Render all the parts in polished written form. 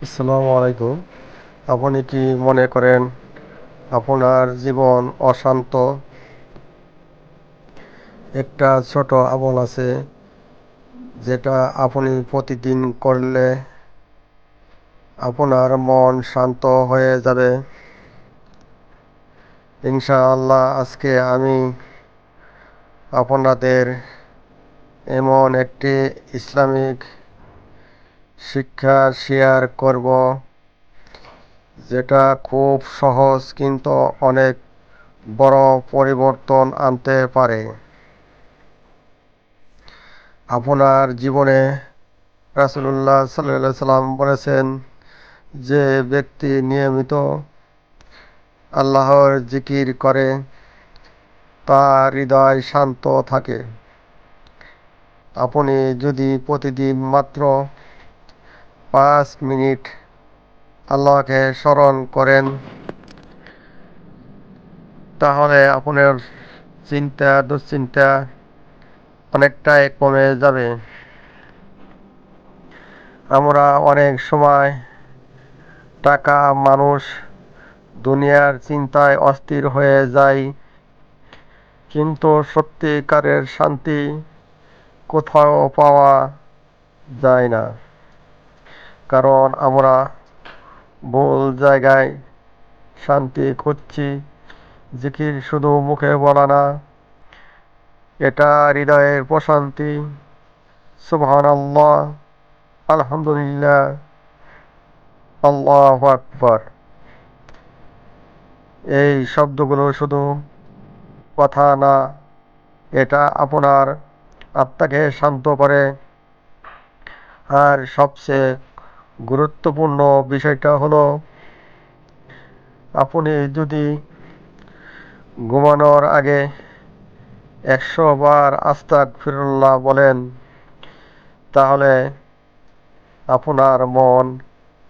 আসসালামু আলাইকুম। আপনি কি মনে করেন আপনার জীবন অশান্ত? একটা ছোট আমল আছে যেটা আপনি প্রতিদিন করলে আপনার মন শান্ত হয়ে যাবে। ইনশাআল্লাহ আজকে আমি আপনাদের এমন একটি ইসলামিক শিক্ষা শেয়ার করব যেটা খুব সহজ কিন্তু অনেক বড় পরিবর্তন আনতে পারে আপনার জীবনে। রাসূলুল্লাহ সাল্লাল্লাহু আলাইহি সাল্লাম বলেছেন, যে ব্যক্তি নিয়মিত আল্লাহর জিকির করে তার হৃদয় শান্ত থাকে। আপনি যদি প্রতিদিন মাত্র 5 মিনিট আল্লাহকে স্মরণ করেন তাহলে আপনার দুশ্চিন্তা অনেকটাই কমে যাবে। আমরা অনেক সময় টাকা, মানুষ, দুনিয়ার চিন্তায় অস্থির হয়ে যাই, কিন্তু সত্যিকারের শান্তি কোথাও পাওয়া যায় না, কারণ আমরা ভুল জায়গায় শান্তি খুঁজছি। জিকির শুধু মুখে বলা না, এটা হৃদয়ের প্রশান্তি। সুবহানাল্লাহ, আলহামদুলিল্লাহ, আল্লাহু আকবার, এই শব্দগুলো শুধু কথা না, এটা আপনার আত্মাকে শান্ত করে। আর সবচেয়ে গুরুত্বপূর্ণ বিষয়টা হলো, আপনি যদি ঘুমানোর আগে 100 বার আস্তাগফিরুল্লাহ বলেন তাহলে আপনার মন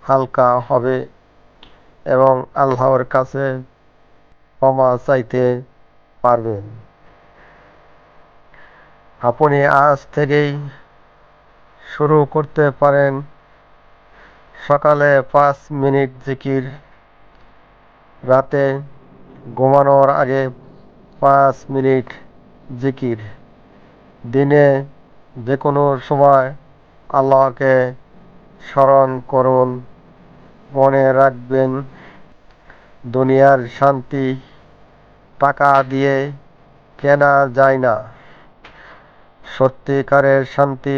হালকা হবে এবং আল্লাহর কাছে ক্ষমা চাইতে পারবেন। আপনি আজ থেকেই শুরু করতে পারেন। সকালে 5 মিনিট জিকির, রাতে ঘুমানোর আগে 5 মিনিট জিকির, দিনে যে কোনো সময় আল্লাহকে স্মরণ করুন। মনে রাখবেন, দুনিয়ার শান্তি টাকা দিয়ে কেনা যায় না। সত্যিকারের শান্তি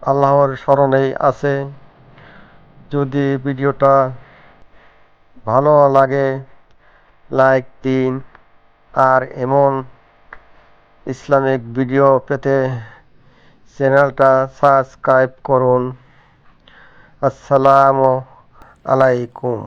আল্লাহর স্মরণেই আছে। যদি ভিডিওটা ভালো লাগে লাইক দিন, আর এমন ইসলামিক ভিডিও পেতে চ্যানেলটা সাবস্ক্রাইব করুন। আসসালামু আলাইকুম।